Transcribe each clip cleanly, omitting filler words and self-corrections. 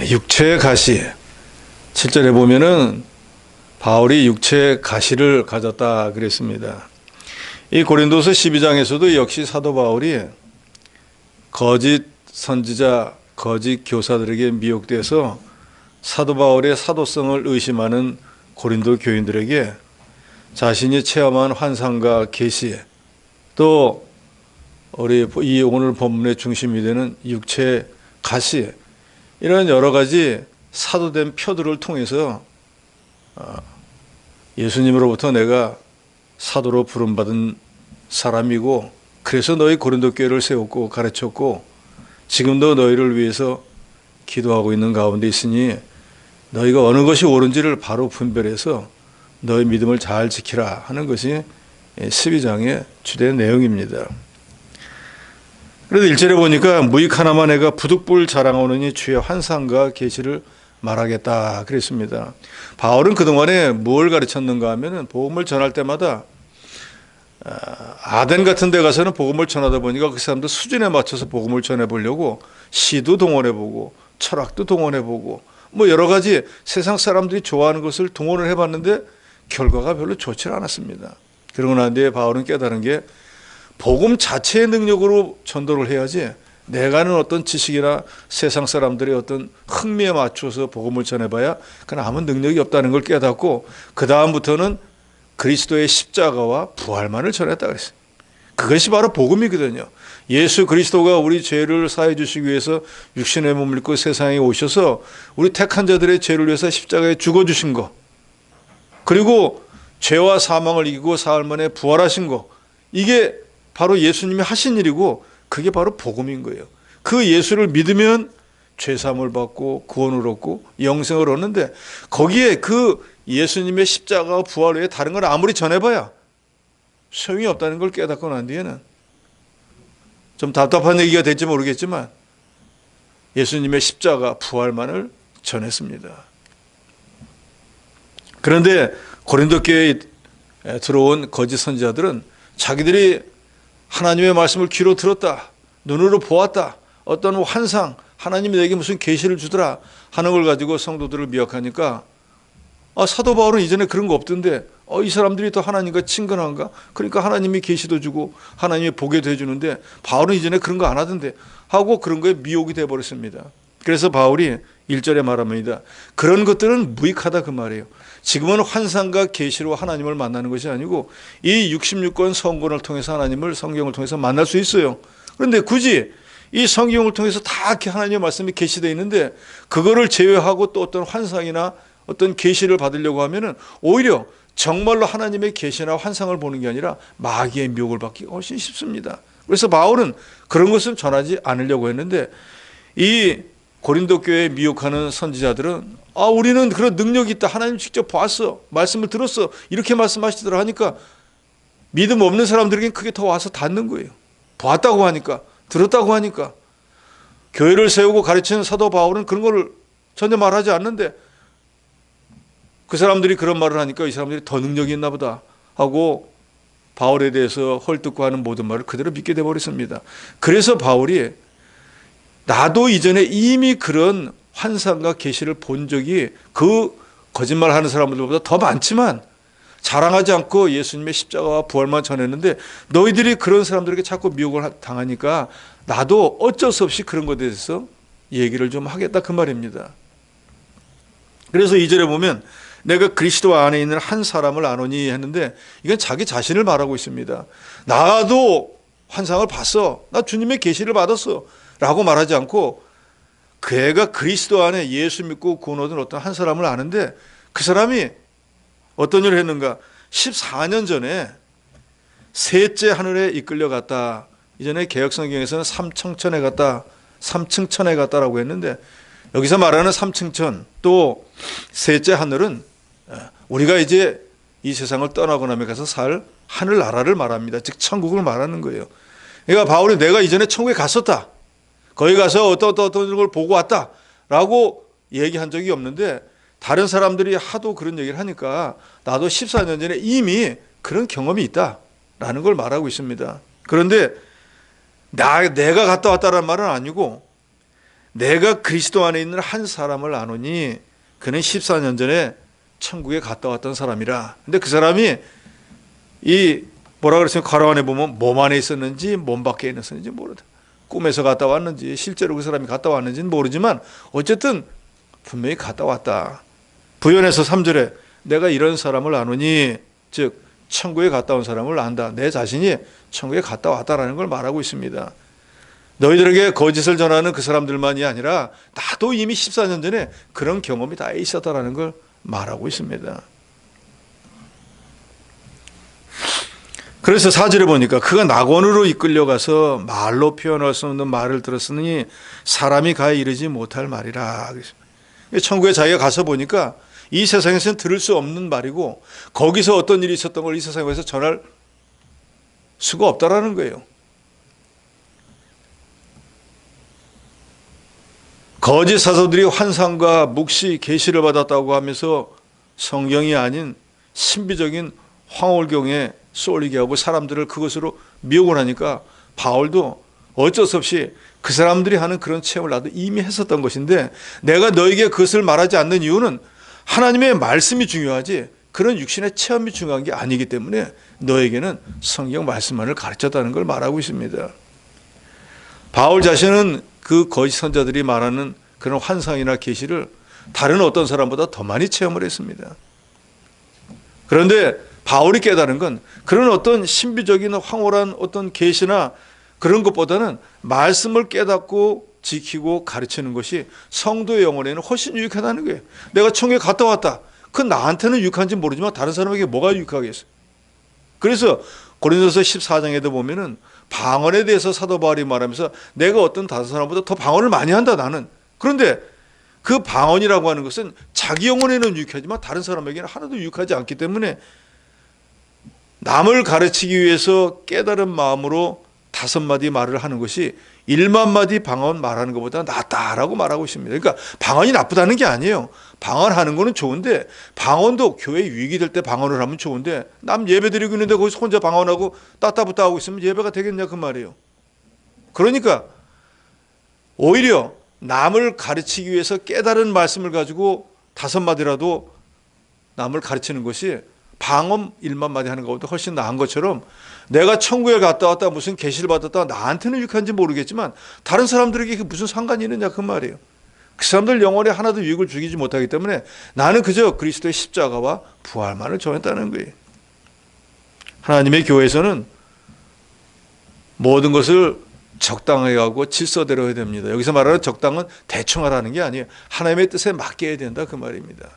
육체의 가시. 7절에 보면은 바울이 육체의 가시를 가졌다 그랬습니다. 이 고린도서 12장에서도 역시 사도 바울이 거짓 선지자, 거짓 교사들에게 미혹돼서 사도 바울의 사도성을 의심하는 고린도 교인들에게 자신이 체험한 환상과 계시, 또 우리 이 오늘 본문의 중심이 되는 육체의 가시, 이런 여러 가지 사도된 표들을 통해서 예수님으로부터 내가 사도로 부름받은 사람이고, 그래서 너희 고린도 교회를 세웠고 가르쳤고 지금도 너희를 위해서 기도하고 있는 가운데 있으니 너희가 어느 것이 옳은지를 바로 분별해서 너희 믿음을 잘 지키라 하는 것이 12장의 주된 내용입니다. 그래도 1절에 보니까 무익 하나만 내가 부득불 자랑하노니 주의 환상과 계시를 말하겠다 그랬습니다. 바울은 그동안에 뭘 가르쳤는가 하면은 복음을 전할 때마다 아덴 같은 데 가서는 복음을 전하다 보니까 그 사람들 수준에 맞춰서 복음을 전해보려고 시도 동원해보고 철학도 동원해보고 뭐 여러 가지 세상 사람들이 좋아하는 것을 동원을 해봤는데 결과가 별로 좋지 않았습니다. 그러고 난 뒤에 바울은 깨달은 게 복음 자체의 능력으로 전도를 해야지 내가 하는 어떤 지식이나 세상 사람들의 어떤 흥미에 맞춰서 복음을 전해봐야 그건 아무 능력이 없다는 걸 깨닫고 그 다음부터는 그리스도의 십자가와 부활만을 전했다 그랬어요. 그것이 바로 복음이거든요. 예수 그리스도가 우리 죄를 사해 주시기 위해서 육신의 몸을 입고 세상에 오셔서 우리 택한 자들의 죄를 위해서 십자가에 죽어주신 거, 그리고 죄와 사망을 이기고 사흘 만에 부활하신 거, 이게 바로 예수님이 하신 일이고 그게 바로 복음인 거예요. 그 예수를 믿으면 죄사함을 받고 구원을 얻고 영생을 얻는데 거기에 그 예수님의 십자가와 부활 외에 다른 걸 아무리 전해봐야 소용이 없다는 걸 깨닫고 난 뒤에는 좀 답답한 얘기가 될지 모르겠지만 예수님의 십자가 부활만을 전했습니다. 그런데 고린도 교회에 들어온 거짓 선지자들은 자기들이 하나님의 말씀을 귀로 들었다, 눈으로 보았다, 어떤 환상, 하나님이 내게 무슨 계시를 주더라 하는 걸 가지고 성도들을 미혹하니까 사도 바울은 이전에 그런 거 없던데 이 사람들이 더 하나님과 친근한가? 그러니까 하나님이 계시도 주고 하나님이 보게도 해주는데 바울은 이전에 그런 거 안 하던데 하고 그런 거에 미혹이 돼버렸습니다. 그래서 바울이 1절에 말합니다. 그런 것들은 무익하다 그 말이에요. 지금은 환상과 계시로 하나님을 만나는 것이 아니고 이 66권 성권을 통해서 하나님을 성경을 통해서 만날 수 있어요. 그런데 굳이 이 성경을 통해서 다 하나님의 말씀이 계시되어 있는데 그거를 제외하고 또 어떤 환상이나 어떤 계시를 받으려고 하면은 오히려 정말로 하나님의 계시나 환상을 보는 게 아니라 마귀의 미혹을 받기 훨씬 쉽습니다. 그래서 바울은 그런 것을 전하지 않으려고 했는데 이 고린도 교회에 미혹하는 선지자들은 우리는 그런 능력이 있다, 하나님 직접 봤어, 말씀을 들었어, 이렇게 말씀하시더라 하니까 믿음 없는 사람들에겐 그게 더 와서 닿는 거예요. 봤다고 하니까, 들었다고 하니까. 교회를 세우고 가르치는 사도 바울은 그런 걸 전혀 말하지 않는데 그 사람들이 그런 말을 하니까 이 사람들이 더 능력이 있나 보다 하고 바울에 대해서 헐뜯고 하는 모든 말을 그대로 믿게 돼버렸습니다. 그래서 바울이 나도 이전에 이미 그런 환상과 계시를 본 적이 그 거짓말하는 사람들보다 더 많지만 자랑하지 않고 예수님의 십자가와 부활만 전했는데 너희들이 그런 사람들에게 자꾸 미혹을 당하니까 나도 어쩔 수 없이 그런 것에 대해서 얘기를 좀 하겠다 그 말입니다. 그래서 2절에 보면 내가 그리스도 안에 있는 한 사람을 아노니 했는데 이건 자기 자신을 말하고 있습니다. 나도 환상을 봤어, 나 주님의 계시를 받았어 라고 말하지 않고 그애가 그리스도 안에 예수 믿고 구원 얻은 어떤 한 사람을 아는데 그 사람이 어떤 일을 했는가? 14년 전에 셋째 하늘에 이끌려 갔다. 이전에 개혁성경에서는 삼청천에 갔다, 삼층천에 갔다라고 했는데 여기서 말하는 삼층천 또 셋째 하늘은 우리가 이제 이 세상을 떠나고 나면 가서 살 하늘나라를 말합니다. 즉 천국을 말하는 거예요. 그러니까 바울이 내가 이전에 천국에 갔었다, 거기 가서 어떤 걸 보고 왔다라고 얘기한 적이 없는데 다른 사람들이 하도 그런 얘기를 하니까 나도 14년 전에 이미 그런 경험이 있다라는 걸 말하고 있습니다. 그런데 내가 갔다 왔다라는 말은 아니고 내가 그리스도 안에 있는 한 사람을 아노니 그는 14년 전에 천국에 갔다 왔던 사람이라. 근데 그 사람이 이 뭐라 그랬어요? 가로 안에 보면 몸 안에 있었는지 몸 밖에 있었는지 모르다. 꿈에서 갔다 왔는지 실제로 그 사람이 갔다 왔는지는 모르지만 어쨌든 분명히 갔다 왔다. 부연해서 3절에 내가 이런 사람을 아노니, 즉 천국에 갔다 온 사람을 안다. 내 자신이 천국에 갔다 왔다라는 걸 말하고 있습니다. 너희들에게 거짓을 전하는 그 사람들만이 아니라 나도 이미 14년 전에 그런 경험이 다 있었다라는 걸 말하고 있습니다. 그래서 4절에 보니까 그가 낙원으로 이끌려가서 말로 표현할 수 없는 말을 들었으니 사람이 가에 이르지 못할 말이라. 천국에 자기가 가서 보니까 이 세상에서는 들을 수 없는 말이고 거기서 어떤 일이 있었던 걸 이 세상에서 전할 수가 없다라는 거예요. 거짓 사도들이 환상과 묵시, 계시를 받았다고 하면서 성경이 아닌 신비적인 황홀경에 쏠리게 하고 사람들을 그것으로 미혹을 하니까 바울도 어쩔 수 없이 그 사람들이 하는 그런 체험을 나도 이미 했었던 것인데 내가 너에게 그것을 말하지 않는 이유는 하나님의 말씀이 중요하지 그런 육신의 체험이 중요한 게 아니기 때문에 너에게는 성경 말씀만을 가르쳤다는 걸 말하고 있습니다. 바울 자신은 그 거짓 선자들이 말하는 그런 환상이나 계시를 다른 어떤 사람보다 더 많이 체험을 했습니다. 그런데 바울이 깨달은 건 그런 어떤 신비적인 황홀한 어떤 계시나 그런 것보다는 말씀을 깨닫고 지키고 가르치는 것이 성도의 영혼에는 훨씬 유익하다는 거예요. 내가 천국에 갔다 왔다. 그건 나한테는 유익한지 모르지만 다른 사람에게 뭐가 유익하겠어요. 그래서 고린도서 14장에도 보면은 방언에 대해서 사도 바울이 말하면서 내가 어떤 다른 사람보다 더 방언을 많이 한다 나는. 그런데 그 방언이라고 하는 것은 자기 영혼에는 유익하지만 다른 사람에게는 하나도 유익하지 않기 때문에 남을 가르치기 위해서 깨달은 마음으로 5마디 말을 하는 것이 1만 마디 방언 말하는 것보다 낫다라고 말하고 있습니다. 그러니까 방언이 나쁘다는 게 아니에요. 방언하는 거는 좋은데 방언도 교회 유익이 될 때 방언을 하면 좋은데 남 예배 드리고 있는데 거기서 혼자 방언하고 따따붙다 하고 있으면 예배가 되겠냐 그 말이에요. 그러니까 오히려 남을 가르치기 위해서 깨달은 말씀을 가지고 5마디라도 남을 가르치는 것이 방언 1만 마디 하는 것보다 훨씬 나은 것처럼 내가 천국에 갔다 왔다 무슨 계시를 받았다 나한테는 유익한지 모르겠지만 다른 사람들에게 무슨 상관이 있느냐 그 말이에요. 그 사람들 영혼에 하나도 유익을 주지 못하기 때문에 나는 그저 그리스도의 십자가와 부활만을 전했다는 거예요. 하나님의 교회에서는 모든 것을 적당하게 하고 질서대로 해야 됩니다. 여기서 말하는 적당은 대충 하라는 게 아니에요. 하나님의 뜻에 맡게 해야 된다 그 말입니다.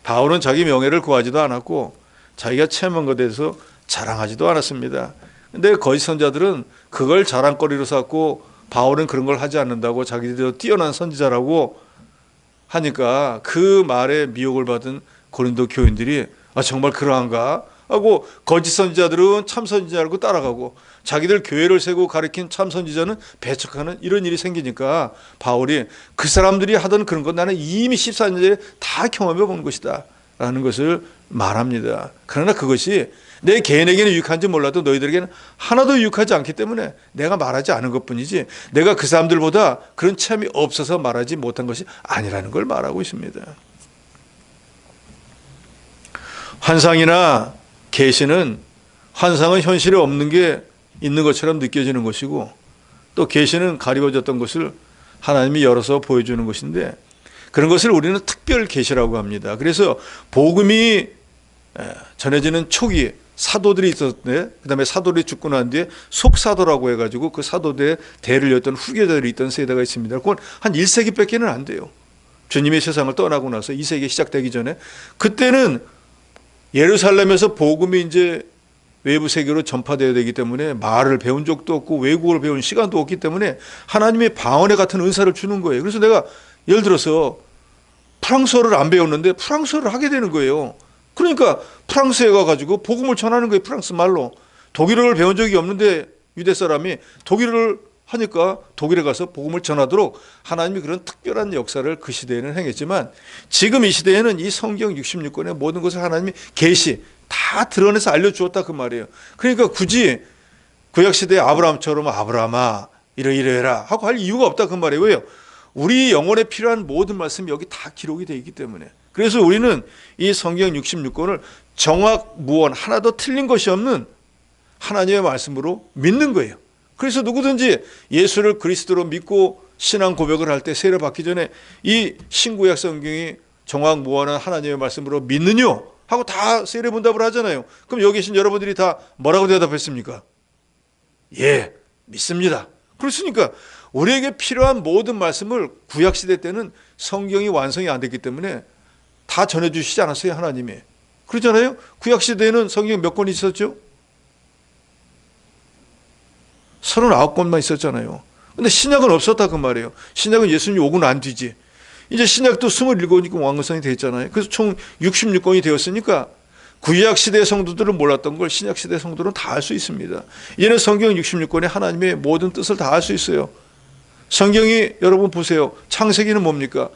바울은 자기 명예를 구하지도 않았고 자기가 체험한 것에 대해서 자랑하지도 않았습니다. 그런데 거짓 선자들은 그걸 자랑거리로 삼고 바울은 그런 걸 하지 않는다고 자기들도 뛰어난 선지자라고 하니까 그 말에 미혹을 받은 고린도 교인들이 정말 그러한가 하고 거짓 선지자들은 참 선지자라고 따라가고 자기들 교회를 세고 가르친 참 선지자는 배척하는 이런 일이 생기니까 바울이 그 사람들이 하던 그런 건 나는 이미 14년 전에 다 경험해 본 것이다 라는 것을 말합니다. 그러나 그것이 내 개인에게는 유익한지 몰라도 너희들에게는 하나도 유익하지 않기 때문에 내가 말하지 않은 것뿐이지 내가 그 사람들보다 그런 체험이 없어서 말하지 못한 것이 아니라는 걸 말하고 있습니다. 환상이나 계시는 환상은 현실에 없는 게 있는 것처럼 느껴지는 것이고 또 계시는 가리워졌던 것을 하나님이 열어서 보여주는 것인데 그런 것을 우리는 특별 계시라고 합니다. 그래서 복음이 전해지는 초기에 사도들이 있었는데 그 다음에 사도들이 죽고 난 뒤에 속사도라고 해가지고 그 사도들의 대를 이었던 후계자들이 있던 세대가 있습니다. 그건 한 1세기밖에는 안 돼요. 주님이 세상을 떠나고 나서 2세기 시작되기 전에 그때는 예루살렘에서 복음이 이제 외부 세계로 전파되어야 되기 때문에 말을 배운 적도 없고 외국어를 배운 시간도 없기 때문에 하나님의 방언에 같은 은사를 주는 거예요. 그래서 내가 예를 들어서 프랑스어를 안 배웠는데 프랑스어를 하게 되는 거예요. 그러니까 프랑스에 가가지고 복음을 전하는 거예요. 프랑스 말로. 독일어를 배운 적이 없는데 유대 사람이 독일어를 하니까 독일에 가서 복음을 전하도록 하나님이 그런 특별한 역사를 그 시대에는 행했지만 지금 이 시대에는 이 성경 66권의 모든 것을 하나님이 계시 다 드러내서 알려주었다 그 말이에요. 그러니까 굳이 구약시대의 아브라함처럼 아브라함아 이러이러해라 하고 할 이유가 없다 그 말이에요. 왜요? 우리 영혼에 필요한 모든 말씀이 여기 다 기록이 되어 있기 때문에. 그래서 우리는 이 성경 66권을 정확무원 하나도 틀린 것이 없는 하나님의 말씀으로 믿는 거예요. 그래서 누구든지 예수를 그리스도로 믿고 신앙 고백을 할 때 세례 받기 전에 이 신구약 성경이 정확무원한 하나님의 말씀으로 믿느뇨? 하고 다 세례 문답을 하잖아요. 그럼 여기 계신 여러분들이 다 뭐라고 대답했습니까? 예, 믿습니다. 그렇습니까? 우리에게 필요한 모든 말씀을 구약시대 때는 성경이 완성이 안 됐기 때문에 다 전해주시지 않았어요, 하나님이. 그러잖아요. 구약시대에는 성경 몇 권 있었죠? 39권만 있었잖아요. 근데 신약은 없었다 그 말이에요. 신약은 예수님 오고 난 뒤지. 이제 신약도 27권이니까 완성이 됐잖아요. 그래서 총 66권이 되었으니까 구약시대 성도들은 몰랐던 걸 신약시대 성도는 다 알 수 있습니다. 이제는 성경 66권에 하나님의 모든 뜻을 다 알 수 있어요. 성경이 여러분 보세요. 창세기는 뭡니까?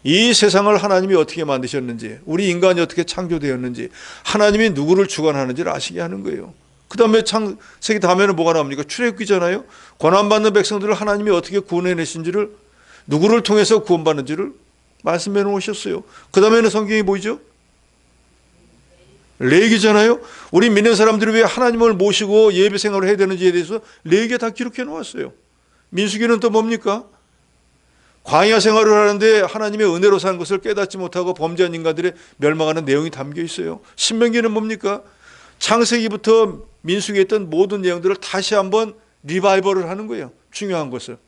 이 세상을 하나님이 어떻게 만드셨는지, 우리 인간이 어떻게 창조되었는지, 하나님이 누구를 주관하는지를 아시게 하는 거예요. 그 다음에 창세기 다음에는 뭐가 나옵니까? 출애굽기잖아요. 고난받는 백성들을 하나님이 어떻게 구원해내신지를, 누구를 통해서 구원받는지를 말씀해 놓으셨어요. 그 다음에는 성경이 뭐죠? 레위기잖아요. 우리 믿는 사람들이 왜 하나님을 모시고 예배 생활을 해야 되는지에 대해서 레위기에 다 기록해 놓았어요. 민수기는 또 뭡니까? 광야 생활을 하는데 하나님의 은혜로 사는 것을 깨닫지 못하고 범죄한 인간들의 멸망하는 내용이 담겨 있어요. 신명기는 뭡니까? 창세기부터 민수기에 있던 모든 내용들을 다시 한번 리바이벌을 하는 거예요. 중요한 것을.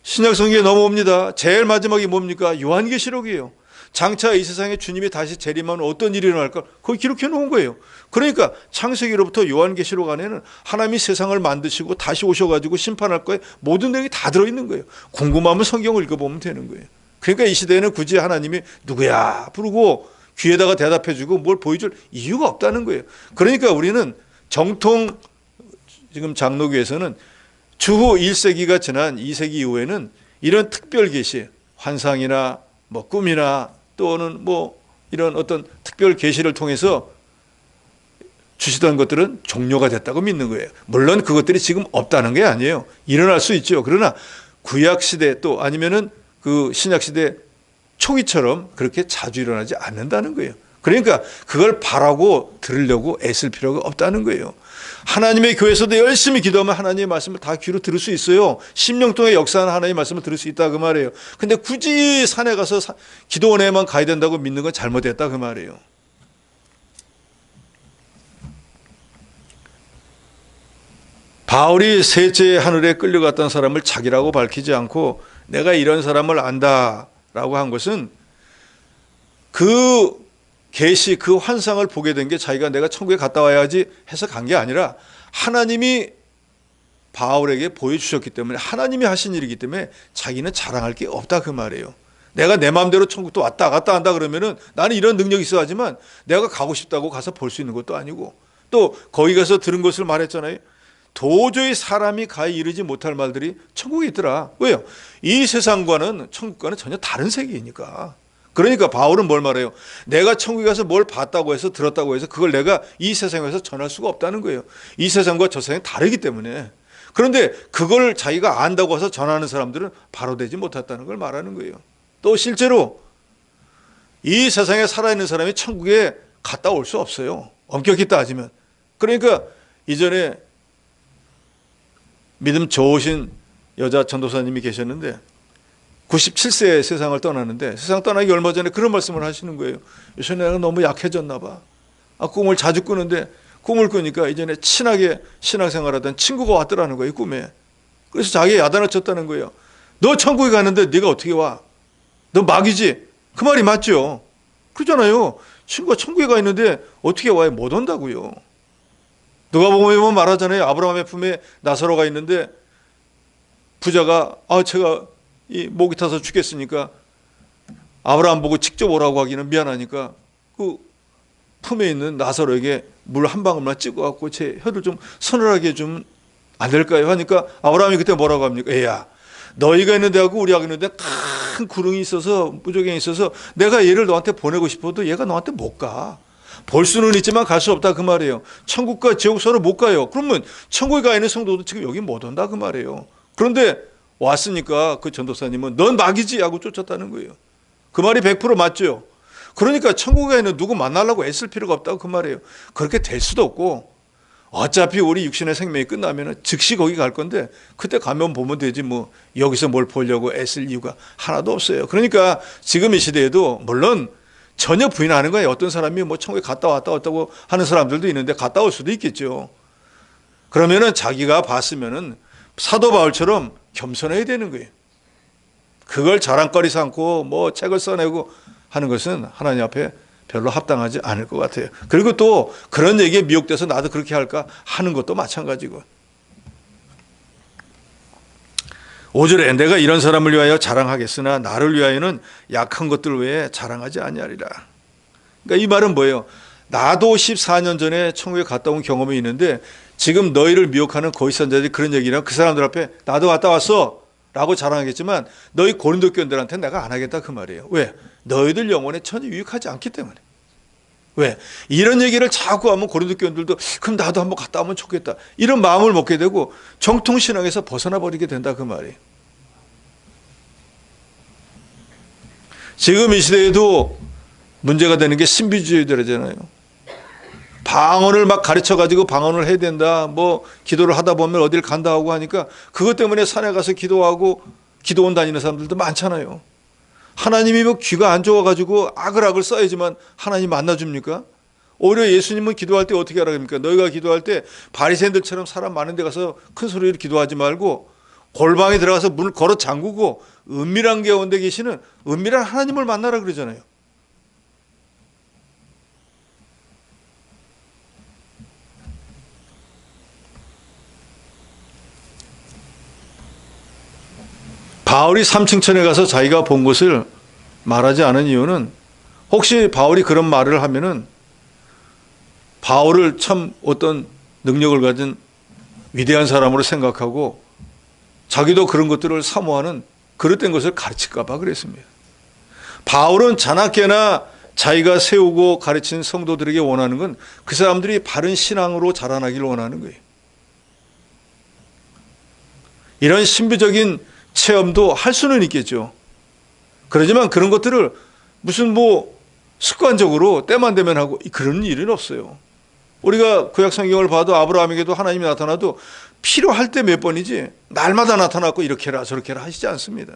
신약 성경에 넘어옵니다. 제일 마지막이 뭡니까? 요한계시록이에요. 장차 이 세상에 주님이 다시 재림하면 어떤 일이 일어날까? 거기 기록해 놓은 거예요. 그러니까 창세기로부터 요한계시록 안에는 하나님이 세상을 만드시고 다시 오셔가지고 심판할 거에 모든 내용이 다 들어있는 거예요. 궁금하면 성경을 읽어보면 되는 거예요. 그러니까 이 시대에는 굳이 하나님이 누구야 부르고 귀에다가 대답해주고 뭘 보여줄 이유가 없다는 거예요. 그러니까 우리는 정통 지금 장로교에서는 주후 1세기가 지난 2세기 이후에는 이런 특별 계시, 환상이나 뭐 꿈이나 또는 뭐 이런 어떤 특별 계시를 통해서 주시던 것들은 종료가 됐다고 믿는 거예요. 물론 그것들이 지금 없다는 게 아니에요. 일어날 수 있죠. 그러나 구약 시대 또 아니면은 그 신약 시대 초기처럼 그렇게 자주 일어나지 않는다는 거예요. 그러니까 그걸 바라고 들으려고 애쓸 필요가 없다는 거예요. 하나님의 교회에서도 열심히 기도하면 하나님의 말씀을 다 귀로 들을 수 있어요. 심령통에 역사하는 하나님의 말씀을 들을 수 있다 그 말이에요. 근데 굳이 산에 가서 기도원에만 가야 된다고 믿는 건 잘못됐다 그 말이에요. 바울이 셋째 하늘에 끌려갔던 사람을 자기라고 밝히지 않고 내가 이런 사람을 안다라고 한 것은 그 계시 그 환상을 보게 된 게 자기가 내가 천국에 갔다 와야지 해서 간 게 아니라 하나님이 바울에게 보여주셨기 때문에 하나님이 하신 일이기 때문에 자기는 자랑할 게 없다 그 말이에요. 내가 내 마음대로 천국도 왔다 갔다 한다 그러면은 나는 이런 능력이 있어 하지만 내가 가고 싶다고 가서 볼 수 있는 것도 아니고 또 거기 가서 들은 것을 말했잖아요. 도저히 사람이 가히 이르지 못할 말들이 천국에 있더라. 왜요? 이 세상과는 천국과는 전혀 다른 세계이니까. 그러니까 바울은 뭘 말해요? 내가 천국에 가서 뭘 봤다고 해서 들었다고 해서 그걸 내가 이 세상에서 전할 수가 없다는 거예요. 이 세상과 저 세상이 다르기 때문에. 그런데 그걸 자기가 안다고 해서 전하는 사람들은 바로 되지 못했다는 걸 말하는 거예요. 또 실제로 이 세상에 살아있는 사람이 천국에 갔다 올 수 없어요. 엄격히 따지면. 그러니까 이전에 믿음 좋으신 여자 전도사님이 계셨는데 97세에 세상을 떠나는데 세상 떠나기 얼마 전에 그런 말씀을 하시는 거예요. 요새 내가 너무 약해졌나 봐. 꿈을 자주 꾸는데 꿈을 꾸니까 이전에 친하게 신앙생활하던 친구가 왔더라는 거예요. 꿈에. 그래서 자기가 야단을 쳤다는 거예요. 너 천국에 가는데 네가 어떻게 와? 너 막이지? 그 말이 맞죠. 그러잖아요. 친구가 천국에 가 있는데 어떻게 와요? 못 온다고요. 누가복음에 말하잖아요. 아브라함의 품에 나사로가 있는데 부자가 제가 이 목이 타서 죽겠으니까 아브라함 보고 직접 오라고 하기는 미안하니까 그 품에 있는 나사로에게 물 한 방울만 찍어갖고 제 혀를 좀 서늘하게 해주면 안 될까요? 하니까 아브라함이 그때 뭐라고 합니까? 애야, 너희가 있는 데하고 우리가 있는 데 큰 구릉이 있어서 무적행이 있어서 내가 얘를 너한테 보내고 싶어도 얘가 너한테 못 가. 볼 수는 있지만 갈 수 없다 그 말이에요. 천국과 지옥 서로 못 가요. 그러면 천국에 가 있는 성도도 지금 여기 못 온다 그 말이에요. 그런데 왔으니까 그 전도사님은 넌 마귀지 하고 쫓았다는 거예요. 그 말이 100% 맞죠. 그러니까 천국에 있는 누구 만나려고 애쓸 필요가 없다고 그 말이에요. 그렇게 될 수도 없고 어차피 우리 육신의 생명이 끝나면 즉시 거기 갈 건데 그때 가면 보면 되지 뭐 여기서 뭘 보려고 애쓸 이유가 하나도 없어요. 그러니까 지금 이 시대에도 물론 전혀 부인하는 거예요. 어떤 사람이 뭐 천국에 갔다 왔다고 하는 사람들도 있는데 갔다 올 수도 있겠죠. 그러면은 자기가 봤으면은 사도 바울처럼 겸손해야 되는 거예요. 그걸 자랑거리 삼고 뭐 책을 써내고 하는 것은 하나님 앞에 별로 합당하지 않을 것 같아요. 그리고 또 그런 얘기에 미혹돼서 나도 그렇게 할까 하는 것도 마찬가지고. 5절에 내가 이런 사람을 위하여 자랑하겠으나 나를 위하여는 약한 것들 외에 자랑하지 아니하리라. 그러니까 이 말은 뭐예요? 나도 14년 전에 천국에 갔다 온 경험이 있는데 지금 너희를 미혹하는 거짓 선자들이 그런 얘기랑 그 사람들 앞에 나도 갔다 왔어 라고 자랑하겠지만 너희 고린도 교인들한테 내가 안 하겠다 그 말이에요. 왜? 너희들 영혼에 전혀 유익하지 않기 때문에. 왜? 이런 얘기를 자꾸 하면 고린도 교인들도 그럼 나도 한번 갔다 오면 좋겠다 이런 마음을 먹게 되고 정통신앙에서 벗어나 버리게 된다 그 말이에요. 지금 이 시대에도 문제가 되는 게 신비주의들이잖아요. 방언을 막 가르쳐가지고 방언을 해야 된다 뭐 기도를 하다 보면 어딜 간다 하고 하니까 그것 때문에 산에 가서 기도하고 기도원 다니는 사람들도 많잖아요. 하나님이 뭐 귀가 안 좋아가지고 악을 써야지만 하나님 만나줍니까? 오히려 예수님은 기도할 때 어떻게 하라 합니까? 너희가 기도할 때 바리새인들처럼 사람 많은 데 가서 큰 소리로 기도하지 말고 골방에 들어가서 문을 걸어 잠그고 은밀한 가운데 계시는 은밀한 하나님을 만나라 그러잖아요. 바울이 삼층천에 가서 자기가 본 것을 말하지 않은 이유는 혹시 바울이 그런 말을 하면은 바울을 참 어떤 능력을 가진 위대한 사람으로 생각하고 자기도 그런 것들을 사모하는 그릇된 것을 가르칠까 봐 그랬습니다. 바울은 자나깨나 자기가 세우고 가르친 성도들에게 원하는 건 그 사람들이 바른 신앙으로 자라나기를 원하는 거예요. 이런 신비적인 체험도 할 수는 있겠죠. 그러지만 그런 것들을 무슨 뭐 습관적으로 때만 되면 하고 그런 일은 없어요. 우리가 구약 성경을 봐도 아브라함에게도 하나님이 나타나도 필요할 때 몇 번이지 날마다 나타났고 이렇게 해라 저렇게 해라 하시지 않습니다.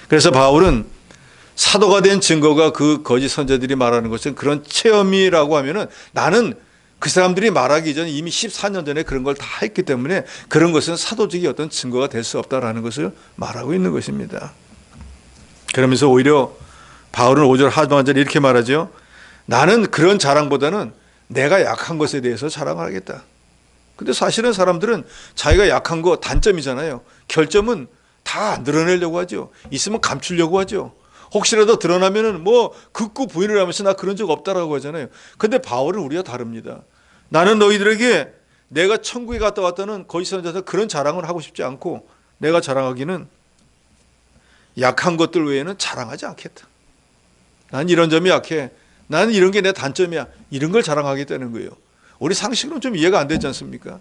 그래서 바울은 사도가 된 증거가 그 거짓 선자들이 말하는 것은 그런 체험이라고 하면은 나는 그 사람들이 말하기 전에 이미 14년 전에 그런 걸 다 했기 때문에 그런 것은 사도적인 어떤 증거가 될 수 없다라는 것을 말하고 있는 것입니다. 그러면서 오히려 바울은 5절 하반절에 이렇게 말하죠. 나는 그런 자랑보다는 내가 약한 것에 대해서 자랑을 하겠다. 근데 사실은 사람들은 자기가 약한 거 단점이잖아요. 결점은 다 안 드러내려고 하죠. 있으면 감추려고 하죠. 혹시라도 드러나면은 뭐 극구 부인을 하면서 나 그런 적 없다라고 하잖아요. 근데 바울은 우리가 다릅니다. 나는 너희들에게 내가 천국에 갔다 왔다는 거짓 선자들 그런 자랑을 하고 싶지 않고 내가 자랑하기는 약한 것들 외에는 자랑하지 않겠다. 난 이런 점이 약해. 나는 이런 게 내 단점이야. 이런 걸 자랑하겠다는 거예요. 우리 상식으로는 좀 이해가 안 되지 않습니까?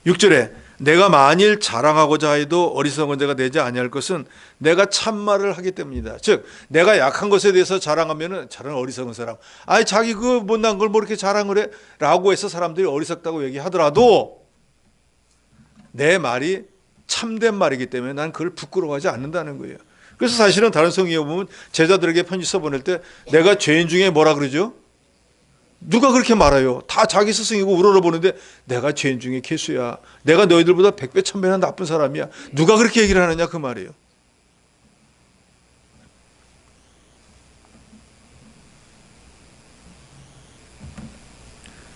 6절에 내가 만일 자랑하고자 해도 어리석은 자가 되지 아니할 것은 내가 참말을 하기 때문이다. 즉 내가 약한 것에 대해서 자랑하면은 저런 어리석은 사람, 아니 자기 그 못난 걸 뭐 이렇게 자랑을 해? 라고 해서 사람들이 어리석다고 얘기하더라도 내 말이 참된 말이기 때문에 난 그걸 부끄러워하지 않는다는 거예요. 그래서 사실은 다른 성경에 보면 제자들에게 편지 써보낼 때 내가 죄인 중에 뭐라 그러죠? 누가 그렇게 말해요? 다 자기 스승이고 우러러보는데 내가 죄인 중에 개수야. 내가 너희들보다 100배 1000배나 나쁜 사람이야. 누가 그렇게 얘기를 하느냐 그 말이에요.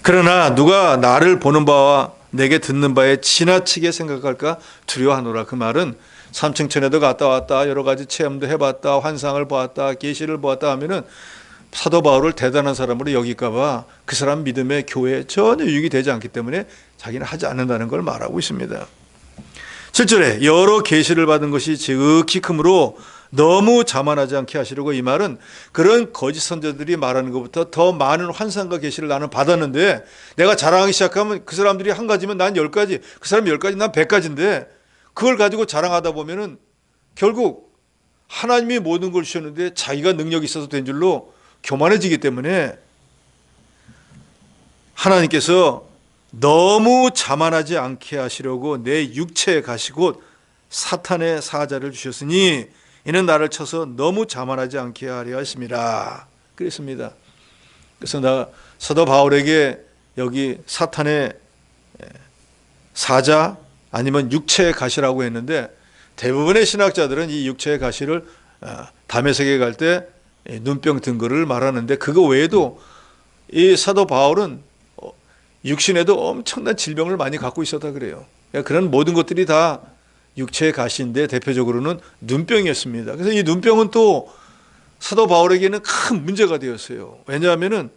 그러나 누가 나를 보는 바와 내게 듣는 바에 지나치게 생각할까 두려워하노라. 그 말은 삼층천에도 갔다 왔다 여러 가지 체험도 해봤다 환상을 보았다 계시를 보았다 하면은 사도 바울을 대단한 사람으로 여길까 봐 그 사람 믿음의 교회에 전혀 유익이 되지 않기 때문에 자기는 하지 않는다는 걸 말하고 있습니다. 7절에 여러 계시를 받은 것이 지극히 크므로 너무 자만하지 않게 하시려고. 이 말은 그런 거짓 선자들이 말하는 것부터 더 많은 환상과 계시를 나는 받았는데 내가 자랑하기 시작하면 그 사람들이 한 가지면 난 10가지, 그 사람 10가지, 난 100가지인데 그걸 가지고 자랑하다 보면은 결국 하나님이 모든 걸 주셨는데 자기가 능력이 있어서 된 줄로 교만해지기 때문에 하나님께서 너무 자만하지 않게 하시려고 내 육체에 가시고 사탄의 사자를 주셨으니 이는 나를 쳐서 너무 자만하지 않게 하려 하심이라 그랬습니다. 그래서 사도 바울에게 여기 사탄의 사자 아니면 육체의 가시라고 했는데 대부분의 신학자들은 이 육체의 가시를 다메섹에 갈 때 눈병 든 거를 말하는데 그거 외에도 이 사도 바울은 육신에도 엄청난 질병을 많이 갖고 있었다 그래요. 그런 모든 것들이 다 육체의 가시인데 대표적으로는 눈병이었습니다. 그래서 이 눈병은 또 사도 바울에게는 큰 문제가 되었어요. 왜냐하면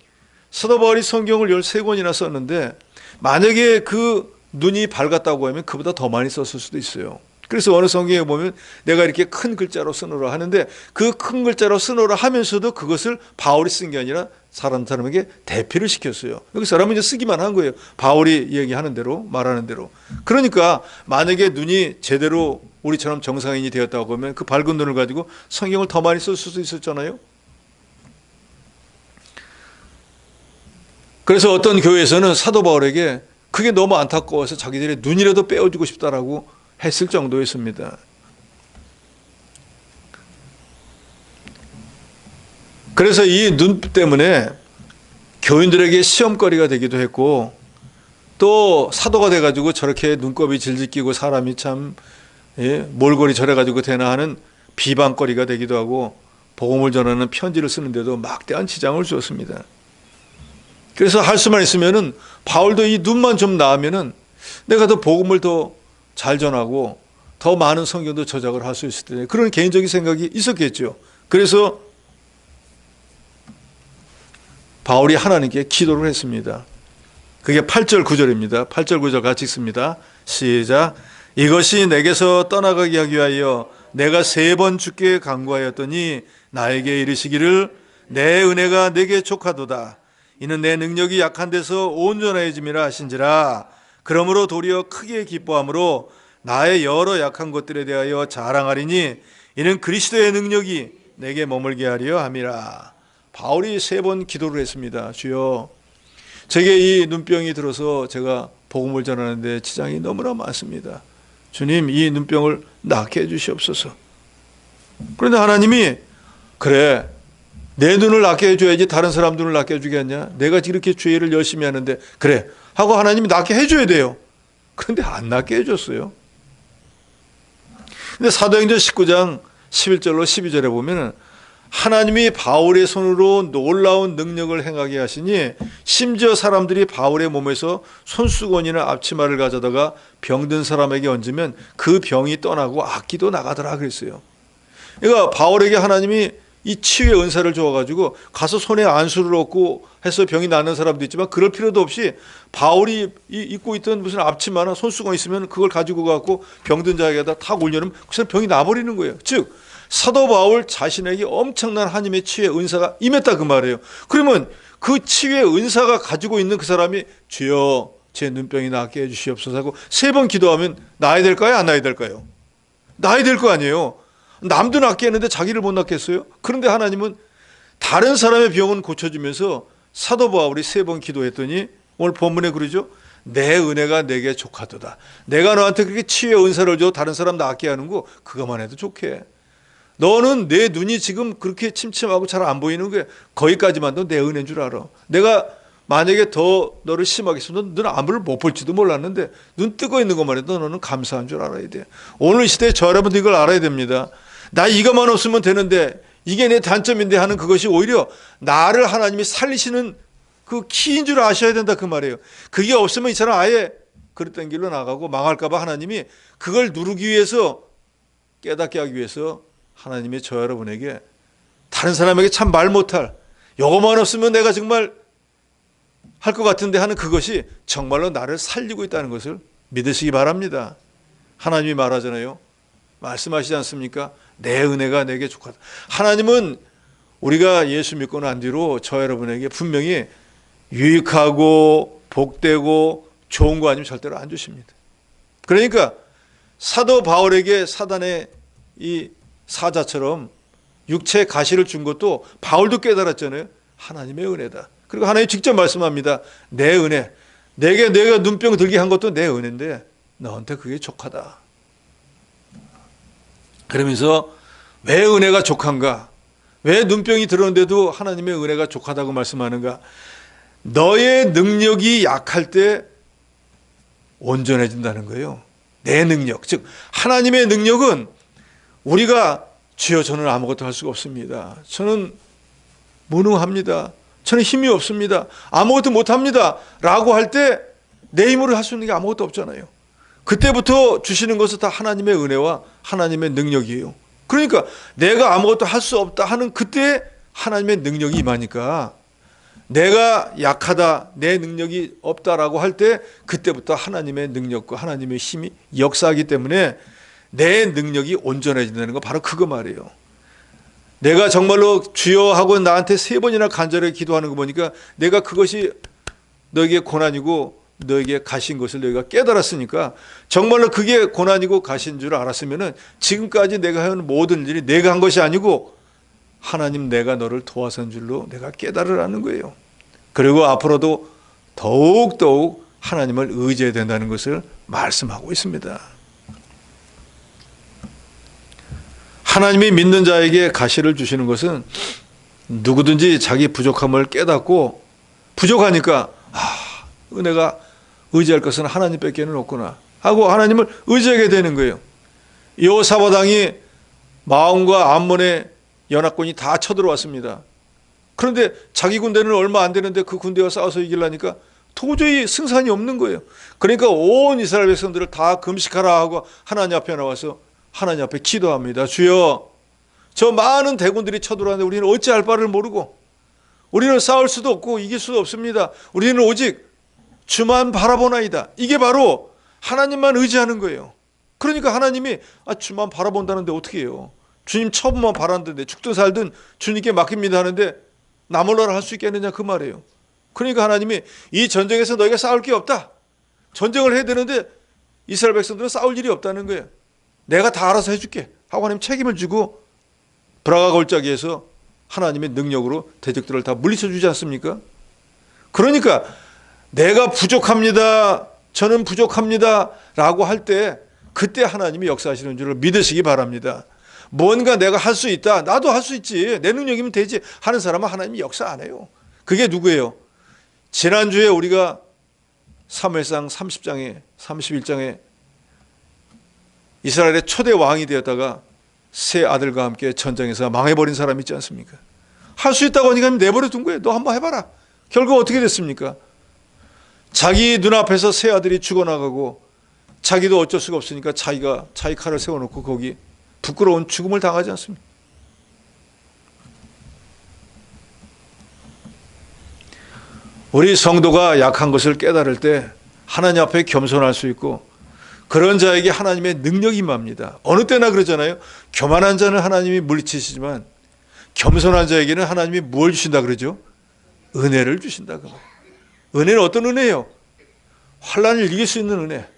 사도 바울이 성경을 13권이나 썼는데 만약에 그 눈이 밝았다고 하면 그보다 더 많이 썼을 수도 있어요. 그래서 어느 성경에 보면 내가 이렇게 큰 글자로 쓰노라 하는데 그 큰 글자로 쓰노라 하면서도 그것을 바울이 쓴 게 아니라 사람에게 대피를 시켰어요. 그 사람은 이제 쓰기만 한 거예요. 바울이 얘기하는 대로, 말하는 대로. 그러니까 만약에 눈이 제대로 우리처럼 정상인이 되었다고 하면 그 밝은 눈을 가지고 성경을 더 많이 쓸 수도 있었잖아요. 그래서 어떤 교회에서는 사도 바울에게 그게 너무 안타까워서 자기들의 눈이라도 빼어주고 싶다라고 했을 정도였습니다. 그래서 이 눈 때문에 교인들에게 시험거리가 되기도 했고 또 사도가 돼가지고 저렇게 눈곱이 질질 끼고 사람이 참 몰골이 저래가지고 되나 하는 비방거리가 되기도 하고 복음을 전하는 편지를 쓰는데도 막대한 지장을 주었습니다. 그래서 할 수만 있으면은 바울도 이 눈만 좀 나으면은 내가 더 복음을 더 잘 전하고 더 많은 성경도 저작을 할 수 있을 텐데 그런 개인적인 생각이 있었겠죠. 그래서 바울이 하나님께 기도를 했습니다. 그게 8절 9절입니다. 8절 9절 같이 읽습니다. 시작. 이것이 내게서 떠나가게 하기 위하여 내가 3번 주께 간구하였더니 나에게 이르시기를 내 은혜가 내게 족하도다. 이는 내 능력이 약한 데서 온전해짐이라 하신지라. 그러므로 도리어 크게 기뻐함으로 나의 여러 약한 것들에 대하여 자랑하리니 이는 그리스도의 능력이 내게 머물게 하려 함이라. 바울이 3번 기도를 했습니다. 주여, 제게 이 눈병이 들어서 제가 복음을 전하는데 지장이 너무나 많습니다. 주님, 이 눈병을 낫게 해주시옵소서. 그런데 하나님이 그래, 내 눈을 낫게 해줘야지 다른 사람 눈을 낫게 해주겠냐? 내가 이렇게 죄를 열심히 하는데 그래 하고 하나님이 낫게 해줘야 돼요. 그런데 안 낫게 해줬어요. 근데 사도행전 19장 11절로 12절에 보면은 하나님이 바울의 손으로 놀라운 능력을 행하게 하시니 심지어 사람들이 바울의 몸에서 손수건이나 앞치마를 가져다가 병든 사람에게 얹으면 그 병이 떠나고 악기도 나가더라 그랬어요. 그러니까 바울에게 하나님이 이 치유의 은사를 줘가지고 가서 손에 안수를 얻고 해서 병이 낫는 사람도 있지만 그럴 필요도 없이 바울이 입고 있던 무슨 앞치마나 손수건 있으면 그걸 가지고 가고 병든 자에게다 탁 올려놓으면 그 사람 병이 나버리는 거예요. 즉 사도 바울 자신에게 엄청난 하나님의 치유의 은사가 임했다 그 말이에요. 그러면 그 치유의 은사가 가지고 있는 그 사람이 주여 제 눈병이 낫게 해주시옵소서 하고 3번 기도하면 나아야 될까요? 안 나아야 될까요? 나아야 될 거 아니에요. 남도 낫게 했는데 자기를 못 낫게 했어요. 그런데 하나님은 다른 사람의 병은 고쳐주면서 사도 바울이 3번 기도했더니 오늘 본문에 그러죠. 내 은혜가 내게 족하도다. 내가 너한테 그렇게 치유의 은사를 줘 다른 사람 낫게 하는 거 그것만 해도 좋게. 너는 내 눈이 지금 그렇게 침침하고 잘 안 보이는 게 거기까지만도 내 은혜인 줄 알아. 내가 만약에 더 너를 심하게 했으면 너는 아무를 못 볼지도 몰랐는데 눈 뜨고 있는 것만 해도 너는 감사한 줄 알아야 돼. 오늘 이 시대에 저 여러분들 이걸 알아야 됩니다. 나 이것만 없으면 되는데 이게 내 단점인데 하는 그것이 오히려 나를 하나님이 살리시는 그 키인 줄 아셔야 된다 그 말이에요. 그게 없으면 이 사람 아예 그릇된 길로 나가고 망할까 봐 하나님이 그걸 누르기 위해서 깨닫게 하기 위해서 하나님이 저 여러분에게 다른 사람에게 참 말 못할 요것만 없으면 내가 정말 할 것 같은데 하는 그것이 정말로 나를 살리고 있다는 것을 믿으시기 바랍니다. 하나님이 말하잖아요. 말씀하시지 않습니까? 내 은혜가 내게 족하다. 하나님은 우리가 예수 믿고 난 뒤로 저 여러분에게 분명히 유익하고 복되고 좋은 거 아니면 절대로 안 주십니다. 그러니까 사도 바울에게 사단의 이 사자처럼 육체의 가시를 준 것도 바울도 깨달았잖아요. 하나님의 은혜다. 그리고 하나님 직접 말씀합니다. 내 은혜, 내게 내가 눈병 들게 한 것도 내 은혜인데 너한테 그게 족하다. 그러면서 왜 은혜가 족한가? 왜 눈병이 들었는데도 하나님의 은혜가 족하다고 말씀하는가? 너의 능력이 약할 때 온전해진다는 거예요. 내 능력, 즉 하나님의 능력은 우리가 주여 저는 아무것도 할 수가 없습니다. 저는 무능합니다. 저는 힘이 없습니다. 아무것도 못합니다. 라고 할 때 내 힘으로 할 수 있는 게 아무것도 없잖아요. 그때부터 주시는 것은 다 하나님의 은혜와 하나님의 능력이에요. 그러니까 내가 아무것도 할 수 없다 하는 그때 하나님의 능력이 임하니까 내가 약하다, 내 능력이 없다라고 할 때 그때부터 하나님의 능력과 하나님의 힘이 역사하기 때문에 내 능력이 온전해진다는 거 바로 그거 말이에요. 내가 정말로 주여 하고 나한테 3번이나 간절하게 기도하는 거 보니까 내가 그것이 너에게 고난이고 너에게 가신 것을 너희가 깨달았으니까 정말로 그게 고난이고 가신 줄 알았으면 지금까지 내가 해온 모든 일이 내가 한 것이 아니고 하나님 내가 너를 도와선 줄로 내가 깨달으라는 거예요. 그리고 앞으로도 더욱더욱 하나님을 의지해야 된다는 것을 말씀하고 있습니다. 하나님이 믿는 자에게 가시를 주시는 것은 누구든지 자기 부족함을 깨닫고 부족하니까 은혜가 의지할 것은 하나님밖에는 없구나 하고 하나님을 의지하게 되는 거예요. 여호사밧 마온과 암몬의 연합군이 다 쳐들어왔습니다. 그런데 자기 군대는 얼마 안 되는데 그 군대와 싸워서 이기려니까 도저히 승산이 없는 거예요. 그러니까 온 이스라엘 백성들을 다 금식하라 하고 하나님 앞에 나와서 하나님 앞에 기도합니다. 주여, 저 많은 대군들이 쳐들어왔는데 우리는 어찌할 바를 모르고 우리는 싸울 수도 없고 이길 수도 없습니다. 우리는 오직 주만 바라보나이다. 이게 바로 하나님만 의지하는 거예요. 그러니까 하나님이 주만 바라본다는데 어떻게 해요? 주님 처분만 바라는데 죽든 살든 주님께 맡깁니다 하는데 나 몰라라 할 수 있겠느냐 그 말이에요. 그러니까 하나님이 이 전쟁에서 너희가 싸울 게 없다. 전쟁을 해야 되는데 이스라엘 백성들은 싸울 일이 없다는 거예요. 내가 다 알아서 해줄게 하고 하나님 책임을 주고 브라가 골짜기에서 하나님의 능력으로 대적들을 다 물리쳐 주지 않습니까? 그러니까 내가 부족합니다. 저는 부족합니다. 라고 할 때 그때 하나님이 역사하시는 줄을 믿으시기 바랍니다. 뭔가 내가 할 수 있다. 나도 할 수 있지. 내 능력이면 되지. 하는 사람은 하나님이 역사 안 해요. 그게 누구예요? 지난주에 우리가 사무엘상 30장에 31장에 이스라엘의 초대 왕이 되었다가 세 아들과 함께 전쟁에서 망해버린 사람 있지 않습니까? 할 수 있다고 하니까 내버려 둔 거예요. 너 한번 해봐라. 결국 어떻게 됐습니까? 자기 눈앞에서 세 아들이 죽어나가고 자기도 어쩔 수가 없으니까 자기가 자기 칼을 세워놓고 거기 부끄러운 죽음을 당하지 않습니까? 우리 성도가 약한 것을 깨달을 때 하나님 앞에 겸손할 수 있고 그런 자에게 하나님의 능력이 임합니다. 어느 때나 그러잖아요. 교만한 자는 하나님이 물리치시지만 겸손한 자에게는 하나님이 뭘 주신다 그러죠? 은혜를 주신다. 은혜는 어떤 은혜예요? 환난을 이길 수 있는 은혜.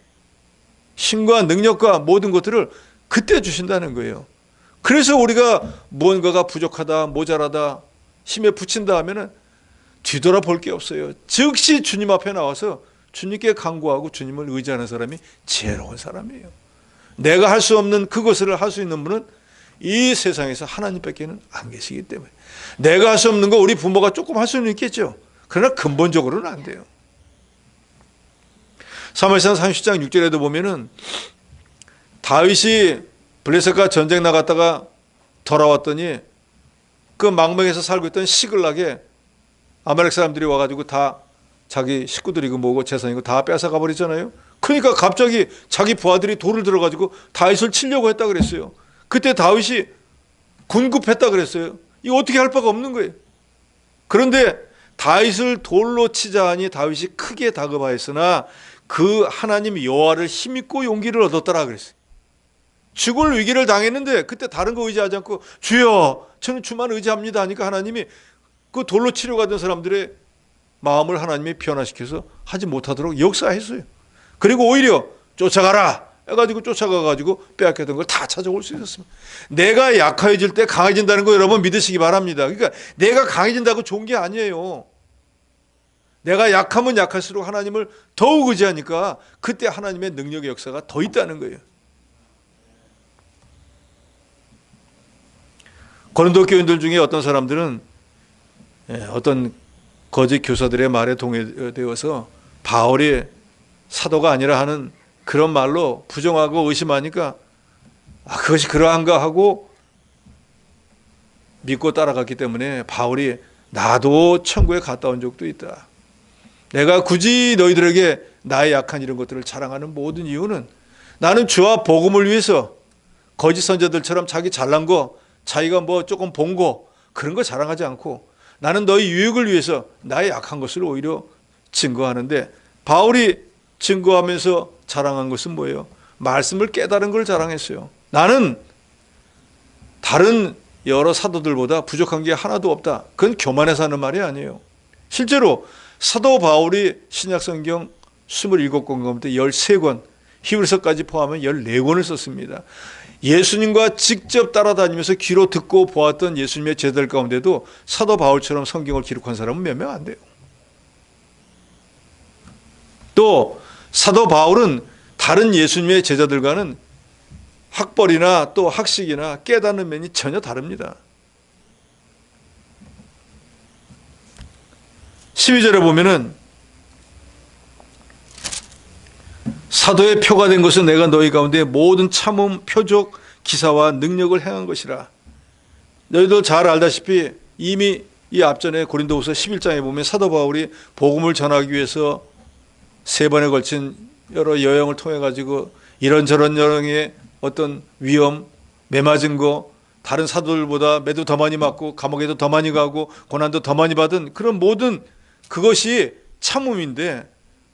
힘과 능력과 모든 것들을 그때 주신다는 거예요. 그래서 우리가 무언가가 부족하다, 모자라다, 힘에 부친다 하면은 뒤돌아볼 게 없어요. 즉시 주님 앞에 나와서 주님께 간구하고 주님을 의지하는 사람이 지혜로운 사람이에요. 내가 할 수 없는 그것을 할 수 있는 분은 이 세상에서 하나님밖에는 안 계시기 때문에 내가 할 수 없는 거 우리 부모가 조금 할 수는 있겠죠. 그러나 근본적으로는 안 돼요. 사무엘상 30장 6절에도 보면은 다윗이 블레셋과 전쟁 나갔다가 돌아왔더니 그 망명에서 살고 있던 시글락에 아말렉 사람들이 와가지고 다 자기 식구들이고 뭐고 재산이고 다 뺏어가 버리잖아요. 그러니까 갑자기 자기 부하들이 돌을 들어가지고 다윗을 치려고 했다 그랬어요. 그때 다윗이 군급했다 그랬어요. 이거 어떻게 할 바가 없는 거예요. 그런데 다윗을 돌로 치자 하니 다윗이 크게 다급하였으나 그 하나님 여호와를 힘입고 용기를 얻었더라 그랬어요. 죽을 위기를 당했는데 그때 다른 거 의지하지 않고 주여 저는 주만 의지합니다 하니까 하나님이 그 돌로 치료받은 사람들의 마음을 하나님이 변화시켜서 하지 못하도록 역사했어요. 그리고 오히려 쫓아가라 해가지고 쫓아가가지고 빼앗겼던 걸 다 찾아올 수 있었습니다. 내가 약해질 때 강해진다는 거 여러분 믿으시기 바랍니다. 그러니까 내가 강해진다고 좋은 게 아니에요. 내가 약하면 약할수록 하나님을 더욱 의지하니까 그때 하나님의 능력의 역사가 더 있다는 거예요. 고린도 교인들 중에 어떤 사람들은 어떤 거짓 교사들의 말에 동요되어서 바울이 사도가 아니라 하는 그런 말로 부정하고 의심하니까 그것이 그러한가 하고 믿고 따라갔기 때문에 바울이 나도 천국에 갔다 온 적도 있다. 내가 굳이 너희들에게 나의 약한 이런 것들을 자랑하는 모든 이유는 나는 주와 복음을 위해서 거짓 선자들처럼 자기 잘난 거 자기가 뭐 조금 본 거 그런 거 자랑하지 않고 나는 너희 유익을 위해서 나의 약한 것을 오히려 증거하는데 바울이 증거하면서 자랑한 것은 뭐예요? 말씀을 깨달은 걸 자랑했어요. 나는 다른 여러 사도들보다 부족한 게 하나도 없다. 그건 교만해서 하는 말이 아니에요. 실제로 사도 바울이 신약성경 27권 가운데 13권, 히브리서까지 포함하면 14권을 썼습니다. 예수님과 직접 따라다니면서 귀로 듣고 보았던 예수님의 제자들 가운데도 사도 바울처럼 성경을 기록한 사람은 몇 명 안 돼요. 또 사도 바울은 다른 예수님의 제자들과는 학벌이나 또 학식이나 깨닫는 면이 전혀 다릅니다. 12절에 보면은 사도의 표가 된 것은 내가 너희 가운데 모든 참음, 표적, 기사와 능력을 행한 것이라. 너희도 잘 알다시피 이미 이 앞전에 고린도후서 11장에 보면 사도 바울이 복음을 전하기 위해서 3번에 걸친 여러 여행을 통해 가지고 이런저런 여행의 어떤 위험, 매맞은 거, 다른 사도들보다 매도 더 많이 맞고 감옥에도 더 많이 가고 고난도 더 많이 받은 그런 모든 그것이 참음인데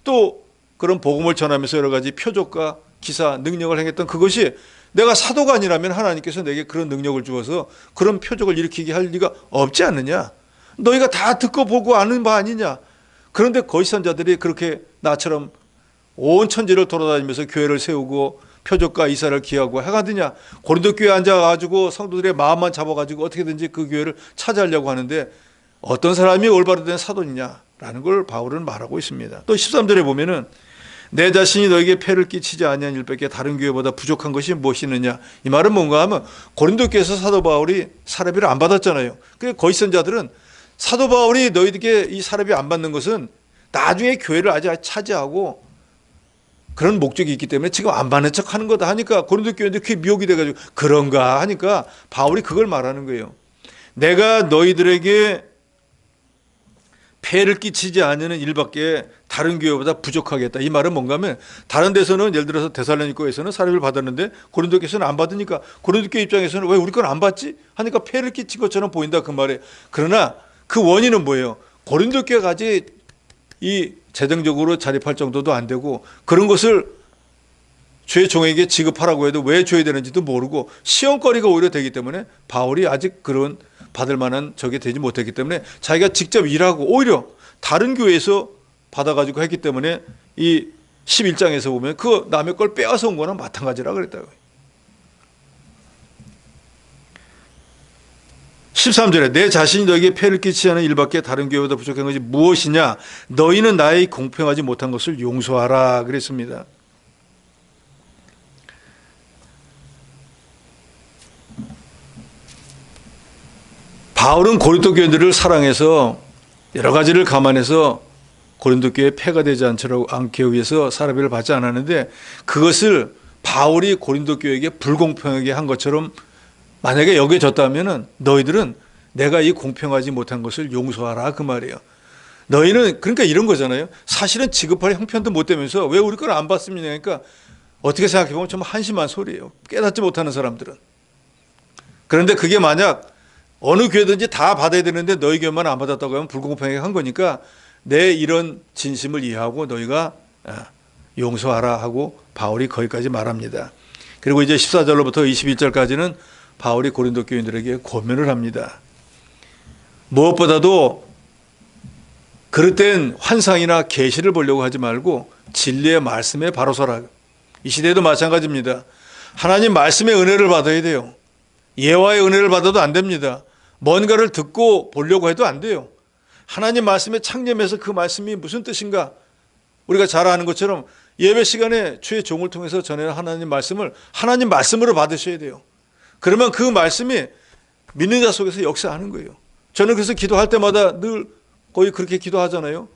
또 그런 복음을 전하면서 여러 가지 표적과 기사, 능력을 행했던 그것이 내가 사도가 아니라면 하나님께서 내게 그런 능력을 주어서 그런 표적을 일으키게 할 리가 없지 않느냐. 너희가 다 듣고 보고 아는 바 아니냐. 그런데 거짓 선자들이 그렇게 나처럼 온 천지를 돌아다니면서 교회를 세우고 표적과 이사를 기하고 해가더냐. 고린도 교회에 앉아가지고 성도들의 마음만 잡아가지고 어떻게든지 그 교회를 차지하려고 하는데 어떤 사람이 올바로 된 사도이냐라는 걸 바울은 말하고 있습니다. 또 13절에 보면은 내 자신이 너에게 폐를 끼치지 아니한 일밖에 다른 교회보다 부족한 것이 무엇이 있느냐. 이 말은 뭔가 하면 고린도 교회에서 사도 바울이 사례비를 안 받았잖아요. 그래서 거짓 선자들은 사도 바울이 너희에게 이 사례비 안 받는 것은 나중에 교회를 아주 차지하고 그런 목적이 있기 때문에 지금 안 받는 척 하는 거다 하니까 고린도 교회인데 그게 미혹이 돼가지고 그런가 하니까 바울이 그걸 말하는 거예요. 내가 너희들에게 폐를 끼치지 않는 일밖에 다른 교회보다 부족하겠다. 이 말은 뭔가 하면 다른 데서는 예를 들어서 데살로니가에서는 사례비를 받았는데 고린도 교회에서는 안 받으니까 고린도 교회 입장에서는 왜 우리 건 안 받지? 하니까 폐를 끼친 것처럼 보인다 그 말에. 그러나 그 원인은 뭐예요? 고린도 교회가 아직 이 재정적으로 자립할 정도도 안 되고 그런 것을 주의 종에게 지급하라고 해도 왜 줘야 되는지도 모르고 시험거리가 오히려 되기 때문에 바울이 아직 그런 받을 만한 적이 되지 못했기 때문에 자기가 직접 일하고 오히려 다른 교회에서 받아가지고 했기 때문에 이 11장에서 보면 그 남의 걸 빼앗아 온 거나 마찬가지라 그랬다고요. 13절에 내 자신이 너에게 폐를 끼치지 않은 일밖에 다른 교회보다 부족한 것이 무엇이냐. 너희는 나의 공평하지 못한 것을 용서하라 그랬습니다. 바울은 고린도 교인들을 사랑해서 여러 가지를 감안해서 고린도 교회에 폐가 되지 않게 위해서 사례비를 받지 않았는데 그것을 바울이 고린도 교회에게 불공평하게 한 것처럼 만약에 여겨졌다면 너희들은 내가 이 공평하지 못한 것을 용서하라 그 말이에요. 너희는 그러니까 이런 거잖아요. 사실은 지급할 형편도 못 되면서 왜 우리 걸 안 받습니까? 그러니까 어떻게 생각해보면 좀 한심한 소리예요. 깨닫지 못하는 사람들은. 그런데 그게 만약 어느 교회든지 다 받아야 되는데 너희 교회만 안 받았다고 하면 불공평하게 한 거니까 내 이런 진심을 이해하고 너희가 용서하라 하고 바울이 거기까지 말합니다. 그리고 이제 14절로부터 21절까지는 바울이 고린도 교인들에게 권면을 합니다. 무엇보다도 그릇된 환상이나 계시를 보려고 하지 말고 진리의 말씀에 바로 서라. 이 시대에도 마찬가지입니다. 하나님 말씀의 은혜를 받아야 돼요. 예화의 은혜를 받아도 안 됩니다. 뭔가를 듣고 보려고 해도 안 돼요. 하나님 말씀에 창념해서 그 말씀이 무슨 뜻인가 우리가 잘 아는 것처럼 예배 시간에 주의 종을 통해서 전하는 하나님 말씀을 하나님 말씀으로 받으셔야 돼요. 그러면 그 말씀이 믿는 자 속에서 역사하는 거예요. 저는 그래서 기도할 때마다 늘 거의 그렇게 기도하잖아요.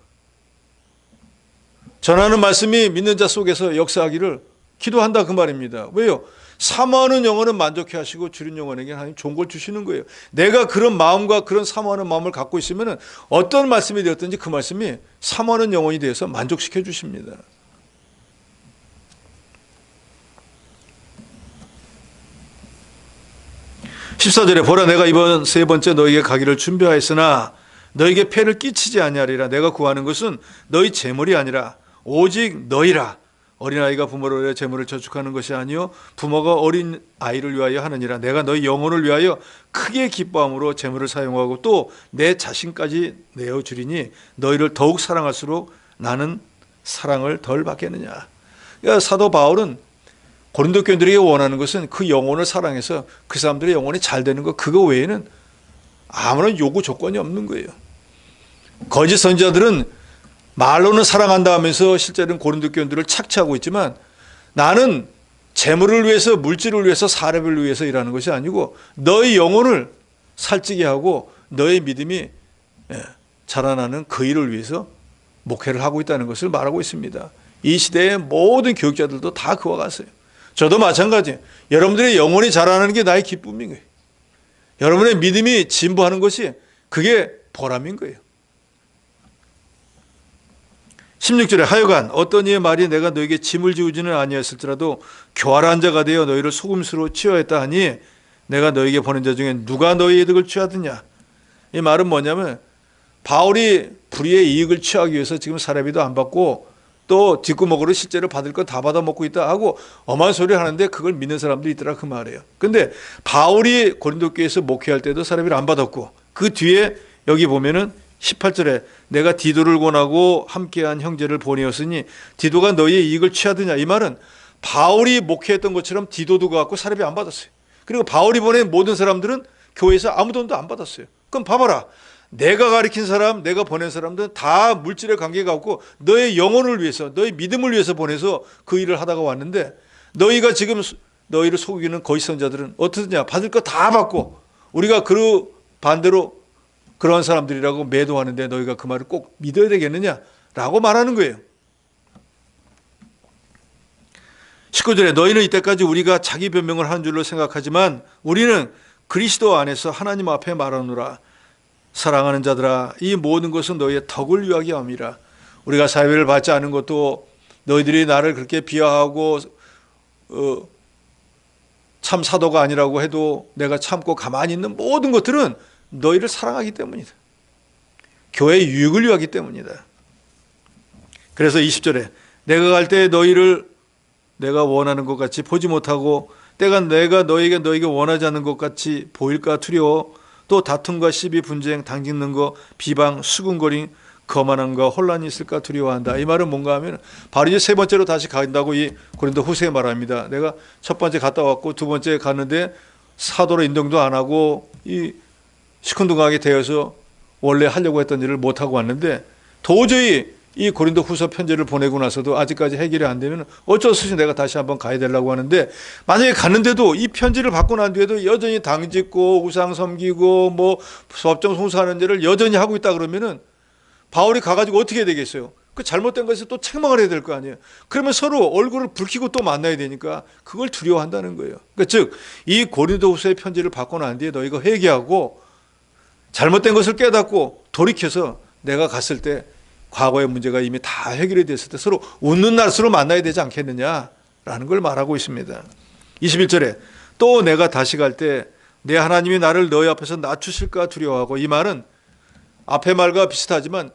전하는 말씀이 믿는 자 속에서 역사하기를 기도한다 그 말입니다. 왜요? 사모하는 영혼은 만족해 하시고 줄인 영혼에게 하나님 좋은 걸 주시는 거예요. 내가 그런 마음과 그런 사모하는 마음을 갖고 있으면 어떤 말씀이 되었든지 그 말씀이 사모하는 영혼이 되어서 만족시켜 주십니다. (14절에) 보라 내가 이번 세 번째 너희에게 가기를 준비하였으나 너희에게 폐를 끼치지 아니하리라. 내가 구하는 것은 너희 재물이 아니라 오직 너희라. 어린아이가 부모를 위하여 재물을 저축하는 것이 아니요 부모가 어린 아이를 위하여 하느니라. 내가 너희 영혼을 위하여 크게 기뻐함으로 재물을 사용하고 또 내 자신까지 내어주리니 너희를 더욱 사랑할수록 나는 사랑을 덜 받겠느냐. 그러니까 사도 바울은 고린도 교인들에게 원하는 것은 그 영혼을 사랑해서 그 사람들의 영혼이 잘 되는 것, 그거 외에는 아무런 요구 조건이 없는 거예요. 거짓 선지자들은 말로는 사랑한다 하면서 실제로는 고린도 교인들을 착취하고 있지만 나는 재물을 위해서, 물질을 위해서, 사람을 위해서 일하는 것이 아니고 너의 영혼을 살찌게 하고 너의 믿음이 자라나는 그 일을 위해서 목회를 하고 있다는 것을 말하고 있습니다. 이 시대의 모든 교육자들도 다 그와 같아요. 저도 마찬가지예요. 여러분들의 영혼이 자라나는 게 나의 기쁨인 거예요. 여러분의 믿음이 진보하는 것이 그게 보람인 거예요. 16절에 하여간 어떤 이의 말이 내가 너에게 짐을 지우지는 아니었을지라도 교활한 자가 되어 너희를 속임수로 취하였다 하니 내가 너에게 보낸 자 중에 누가 너희의 이득을 취하느냐. 이 말은 뭐냐면 바울이 불의의 이익을 취하기 위해서 지금 사례비도 안 받고 또 뒷구멍으로 실제로 받을 거 다 받아먹고 있다 하고 엄한 소리 하는데 그걸 믿는 사람들이 있더라 그 말이에요. 근데 바울이 고린도 교회에서 목회할 때도 사례비를 안 받았고 그 뒤에 여기 보면은 18절에 내가 디도를 권하고 함께한 형제를 보내었으니 디도가 너희의 이익을 취하느냐. 이 말은 바울이 목회했던 것처럼 디도도 갖고 사례비 안 받았어요. 그리고 바울이 보낸 모든 사람들은 교회에서 아무 돈도 안 받았어요. 그럼 봐봐라. 내가 가르친 사람, 내가 보낸 사람들은 다 물질의 관계가 없고 너의 영혼을 위해서, 너의 믿음을 위해서 보내서 그 일을 하다가 왔는데 너희가 지금 너희를 속이는 거짓 선자들은 어떠냐. 받을 거 다 받고 우리가 그 반대로 그런 사람들이라고 매도하는데 너희가 그 말을 꼭 믿어야 되겠느냐라고 말하는 거예요. 19절에 너희는 이때까지 우리가 자기 변명을 하는 줄로 생각하지만 우리는 그리스도 안에서 하나님 앞에 말하노라. 사랑하는 자들아 이 모든 것은 너희의 덕을 위하게 함이라. 우리가 사회를 받지 않은 것도 너희들이 나를 그렇게 비하하고 참 사도가 아니라고 해도 내가 참고 가만히 있는 모든 것들은 너희를 사랑하기 때문이다. 교회의 유익을 위하기 때문이다. 그래서 20절에 내가 갈 때 너희를 내가 원하는 것 같이 보지 못하고 때가 내가 너에게 원하지 않는 것 같이 보일까 두려워. 또 다툼과 시비 분쟁 당짓는 거 비방 수군거림 거만함과 혼란이 있을까 두려워한다. 이 말은 뭔가 하면 바로 이제 세 번째로 다시 간다고 이 고린도 후서에 말합니다. 내가 첫 번째 갔다 왔고 두 번째 갔는데 사도로 인정도 안 하고 이 시큰둥하게 되어서 원래 하려고 했던 일을 못하고 왔는데 도저히 이 고린도 후서 편지를 보내고 나서도 아직까지 해결이 안 되면 어쩔 수 없이 내가 다시 한번 가야 되려고 하는데 만약에 갔는데도 이 편지를 받고 난 뒤에도 여전히 당짓고 우상 섬기고 뭐 법정 송사하는 일을 여전히 하고 있다 그러면은 바울이 가가지고 어떻게 해야 되겠어요? 그 잘못된 것에 또 책망을 해야 될 거 아니에요. 그러면 서로 얼굴을 붉히고 또 만나야 되니까 그걸 두려워한다는 거예요. 그러니까 즉 이 고린도 후서의 편지를 받고 난 뒤에 너희가 회개하고 잘못된 것을 깨닫고 돌이켜서 내가 갔을 때 과거의 문제가 이미 다 해결이 됐을 때 서로 웃는 날수로 만나야 되지 않겠느냐라는 걸 말하고 있습니다. 21절에 또 내가 다시 갈 때 내 하나님이 나를 너희 앞에서 낮추실까 두려워하고. 이 말은 앞의 말과 비슷하지만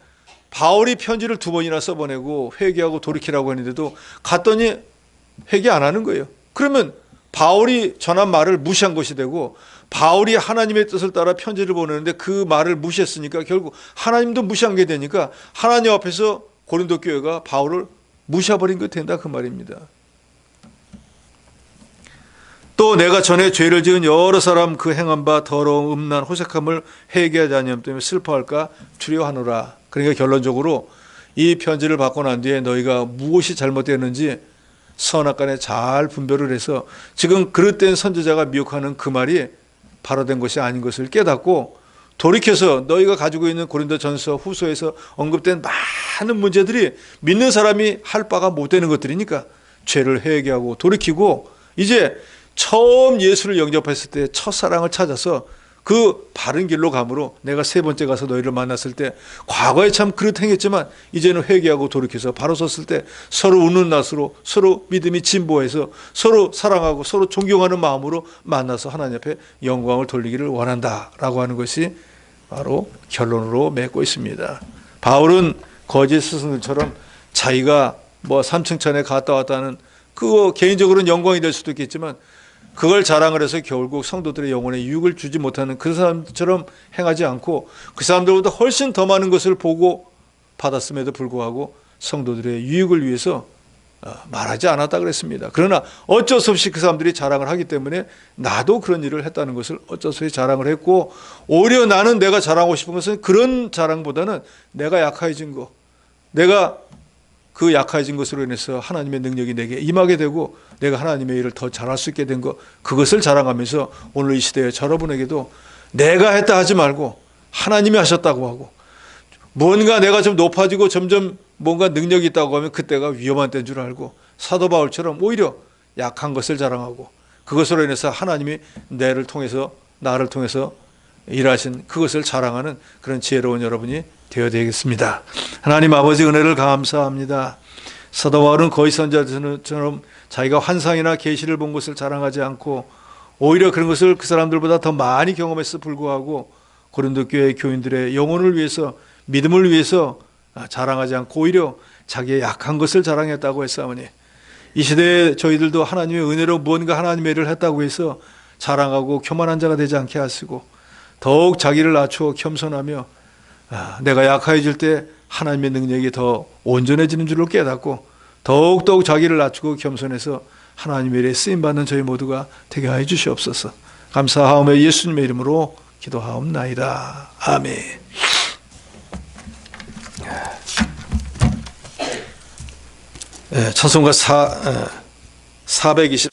바울이 편지를 2번이나 써보내고 회개하고 돌이키라고 했는데도 갔더니 회개 안 하는 거예요. 그러면 바울이 전한 말을 무시한 것이 되고, 바울이 하나님의 뜻을 따라 편지를 보내는데 그 말을 무시했으니까 결국 하나님도 무시한 게 되니까 하나님 앞에서 고린도 교회가 바울을 무시해버린 것 된다, 그 말입니다. 또 내가 전에 죄를 지은 여러 사람 그 행한 바 더러움, 음란, 호색함을 회개하지 아니함 때문에 슬퍼할까 두려워하노라. 그러니까 결론적으로 이 편지를 받고 난 뒤에 너희가 무엇이 잘못되었는지 선악간에 잘 분별을 해서 지금 그릇된 선지자가 미혹하는 그 말이 바로된 것이 아닌 것을 깨닫고 돌이켜서 너희가 가지고 있는 고린도전서 후서에서 언급된 많은 문제들이 믿는 사람이 할 바가 못 되는 것들이니까 죄를 회개하고 돌이키고 이제 처음 예수를 영접했을 때 첫사랑을 찾아서 그 바른 길로 감으로 내가 세 번째 가서 너희를 만났을 때 과거에 참 그릇 행했지만 이제는 회개하고 돌이켜서 바로 섰을 때 서로 웃는 낯으로 서로 믿음이 진보해서 서로 사랑하고 서로 존경하는 마음으로 만나서 하나님 앞에 영광을 돌리기를 원한다라고 하는 것이 바로 결론으로 맺고 있습니다. 바울은 거짓 스승들처럼 자기가 뭐 삼층천에 갔다 왔다는 그거 개인적으로는 영광이 될 수도 있겠지만 그걸 자랑을 해서 결국 성도들의 영혼에 유익을 주지 못하는 그 사람들처럼 행하지 않고 그 사람들보다 훨씬 더 많은 것을 보고 받았음에도 불구하고 성도들의 유익을 위해서 말하지 않았다 그랬습니다. 그러나 어쩔 수 없이 그 사람들이 자랑을 하기 때문에 나도 그런 일을 했다는 것을 어쩔 수 없이 자랑을 했고 오히려 나는 내가 자랑하고 싶은 것은 그런 자랑보다는 내가 약해진 거, 내가 그 약해진 것으로 인해서 하나님의 능력이 내게 임하게 되고 내가 하나님의 일을 더 잘할 수 있게 된 것, 그것을 자랑하면서 오늘 이 시대에 여러분에게도 내가 했다 하지 말고 하나님이 하셨다고 하고 뭔가 내가 좀 높아지고 점점 뭔가 능력이 있다고 하면 그때가 위험한 때인 줄 알고 사도 바울처럼 오히려 약한 것을 자랑하고 그것으로 인해서 하나님이 나를 통해서 일하신 그것을 자랑하는 그런 지혜로운 여러분이 되어야 되겠습니다. 하나님 아버지 은혜를 감사합니다. 사도 바울은 거짓 선지자처럼 자기가 환상이나 계시를 본 것을 자랑하지 않고 오히려 그런 것을 그 사람들보다 더 많이 경험했을 불구하고 고린도 교회 교인들의 영혼을 위해서 믿음을 위해서 자랑하지 않고 오히려 자기의 약한 것을 자랑했다고 했사오니 이 시대에 저희들도 하나님의 은혜로 무언가 하나님의 일을 했다고 해서 자랑하고 교만한 자가 되지 않게 하시고 더욱 자기를 낮추어 겸손하며 내가 약해질 때 하나님의 능력이 더 온전해지는 줄을 깨닫고 더욱더욱 자기를 낮추고 겸손해서 하나님의 일에 쓰임받는 저희 모두가 되게 하여 주시옵소서. 감사하오며 예수님의 이름으로 기도하옵나이다. 아멘. 찬송가 420